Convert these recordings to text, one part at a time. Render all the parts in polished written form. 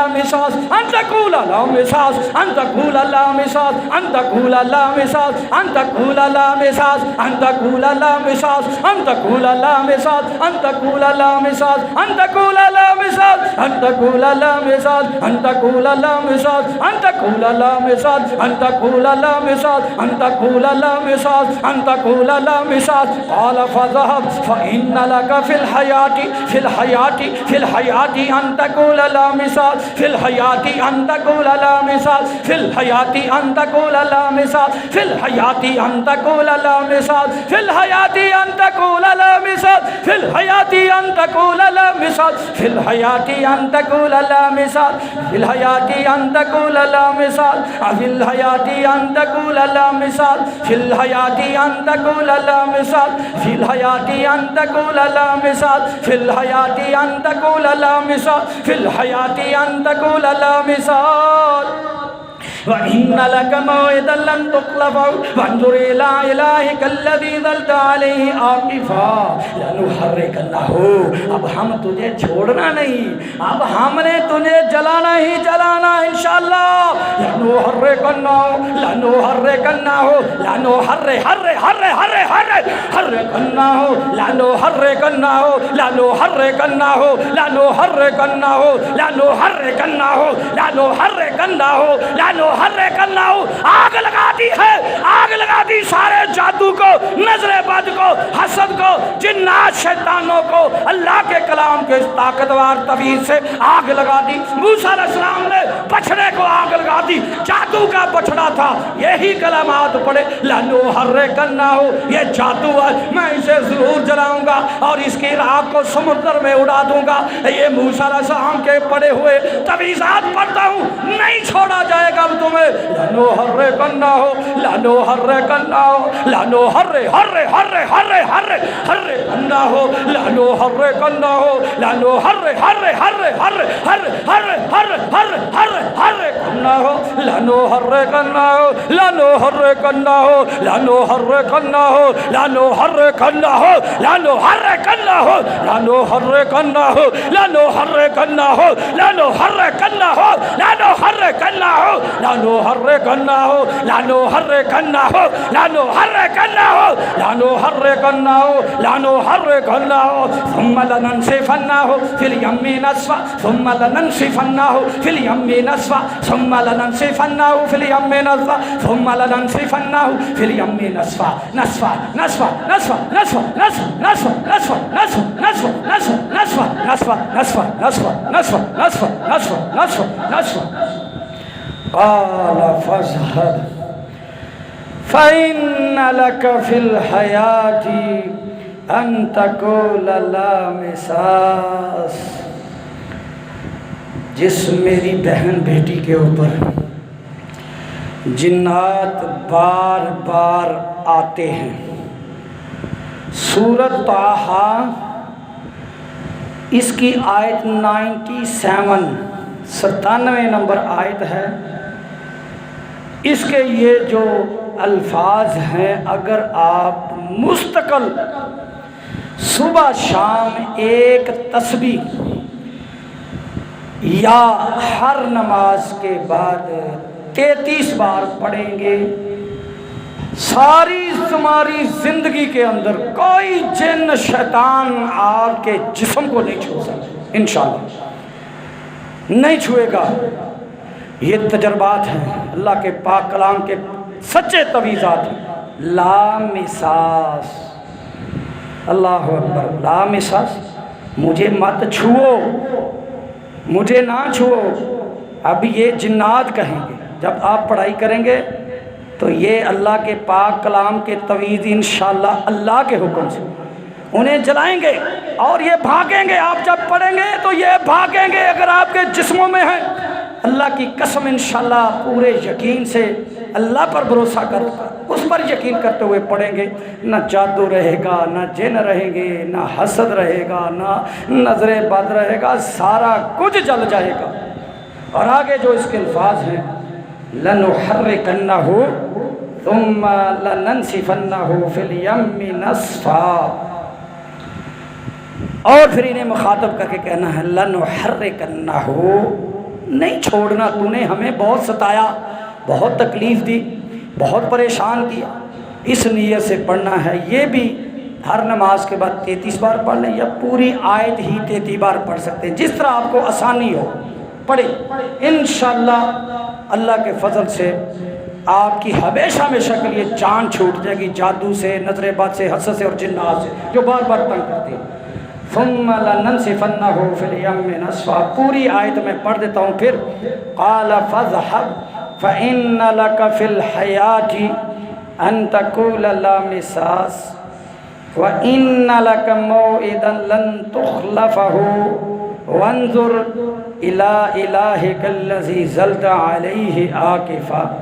لا مساس أن تقول لا مساس أن تقول لا مساس أن تقول لا مساس أن تقول لا مساس أن تقول لا مساس أن تقول لا مساس أن تقول لا مساس أن تقول لا مساس أن تقول لا مساس أن تقول لا مساس أن تقول لا مساس أن تقول لا مساس أن تقول لا مساس أن تقول لا مساس قال فذهب فإن لك في الحياة أن تقول لا مساس في الحياة أن تقول لا مساس في الحياة أن تقول لا مساس في الحياة أن تقول لا مساس في الحياة أن تقول لا مساس في الحياة أن تقول لا مساس في الحياة أن تقول لا مساس في الحياة أن تقول لا مساس في الحياة أن تقول لا مساس في الحياة أن تقول لا مساس في الحياة أن تقول لا مساس في الحياة أن تقول لا مساس في الحياة أن تقول لا مساس وإن لك موعدا لن تخلفه وانظر إلى إلهك الذي ظلت عليه عاكفا لنحرقنه اب ہم تجھے چھوڑنا نہیں اب ہم نے تجھے جلانا ہی جلانا انشاءاللہ لنحرقنه لنحرقنه لنحرقنه لنحرقنه لنحرقنه لنحرقنه لنحرقنه لنحرقنه آگ لگا دی ہے آگ لگا دی سارے جادو کو نظر بد کو حسد کو جنات شیطانوں کو اللہ کے کلام کے اس طاقتور تویز سے آگ لگا دی موسیٰ علیہ السلام نے بچھڑے کو آگ لگا دی جادو کا بچھڑا تھا یہی کلمات پڑھے لنحرقنه یہ جادو ہے میں اسے ضرور جلاؤں گا اور اس کی راہ کو سمندر میں اڑا دوں گا یہ موسیٰ علیہ السلام کے پڑے ہوئے تویزات پڑھتا ہوں نہیں چھوڑا جائے گا تمہیں لنحرقنه لنحرقنه لنحرقنه ثم لننسفنه في اليم نسفا ثم لننسفنه في اليم نسفا ثم لننسفنه في اليم نسفا ثم لننسفنه في اليم نسفا نسفا نسفا نسفا نسفا نسفا نسفا نسفا نسفا نسفا نسفا نسفا نسفا نسفا نسفا نسفا نسفا نسفا قال فاذهب فإن لك في الحياة أن تقول لا مساس جس میری بہن بیٹی کے اوپر جنات بار بار آتے ہیں سورۃ طٰہٰ اس کی آیت 97 نمبر آیت ہے اس کے یہ جو الفاظ ہیں اگر آپ مستقل صبح شام ایک تسبیح یا ہر نماز کے بعد 33 بار پڑھیں گے ساری تمہاری زندگی کے اندر کوئی جن شیطان آپ کے جسم کو نہیں چھو سکتا انشاءاللہ نہیں چھوئے گا یہ تجربات ہیں اللہ کے پاک کلام کے سچے تویزات ہیں لا مساس اللہ اکبر لا مساس مجھے مت چھوؤ مجھے نہ چھوؤ اب یہ جنات کہیں گے جب آپ پڑھائی کریں گے تو یہ اللہ کے پاک کلام کے تویز انشاءاللہ اللہ کے حکم سے انہیں جلائیں گے اور یہ بھاگیں گے آپ جب پڑھیں گے تو یہ بھاگیں گے اگر آپ کے جسموں میں ہیں اللہ کی قسم انشاءاللہ پورے یقین سے اللہ پر بھروسہ کر اس پر یقین کرتے ہوئے پڑھیں گے نہ جادو رہے گا نہ جن رہیں گے نہ حسد رہے گا نہ نظر بد رہے گا سارا کچھ جل جائے گا اور آگے جو اس کے الفاظ ہیں لنحرقنه ثم لننسفنه في اليم نسفا اور پھر انہیں مخاطب کر کے کہنا ہے لنحرقنه نہیں چھوڑنا، تو نے ہمیں بہت ستایا، بہت تکلیف دی، بہت پریشان کیا، اس نیت سے پڑھنا ہے۔ یہ بھی ہر نماز کے بعد 33 بار پڑھ لیں یا پوری آیت ہی 33 بار پڑھ سکتے ہیں، جس طرح آپ کو آسانی ہو پڑھیں۔ انشاءاللہ اللہ کے فضل سے آپ کی ہمیشہ ہمیشہ کے لیے جان چھوٹ جائے گی جادو سے، نظر بد سے، حسد سے اور جنات سے جو بار بار تنگ کرتے ہیں۔ ثم لننسفنه في اليم نسفا، پوری آیت میں پڑھ دیتا ہوں پھر۔ قال فاذهب فإن لك في الحياة أن تقول لا مساس وإن لك موعدا لن تخلفه وانظر إلى إلهك الذي ظلت عليه عاكفا۔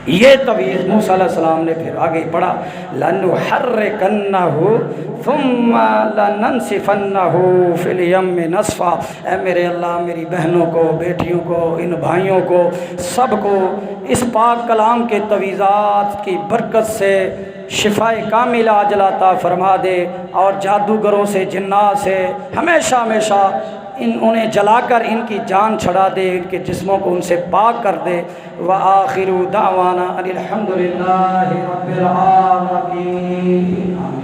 یہ تویز موسیٰ علیہ السلام نے پھر آگے پڑھا، لَنُحَرِّكَنَّهُ ثُمَّ لَنَنْسِفَنَّهُ فِي الْيَمِّ نَسْفًا۔ اے میرے اللہ، میری بہنوں کو، بیٹیوں کو، ان بھائیوں کو، سب کو اس پاک کلام کے تویزات کی برکت سے شفاء کاملہ عاجلہ عطا فرما دے، اور جادوگروں سے، جنات سے ہمیشہ ہمیشہ انہیں جلا کر ان کی جان چھڑا دے، ان کے جسموں کو ان سے پاک کر دے۔ وآخر دعوانا ان الحمد للہ رب العالمین۔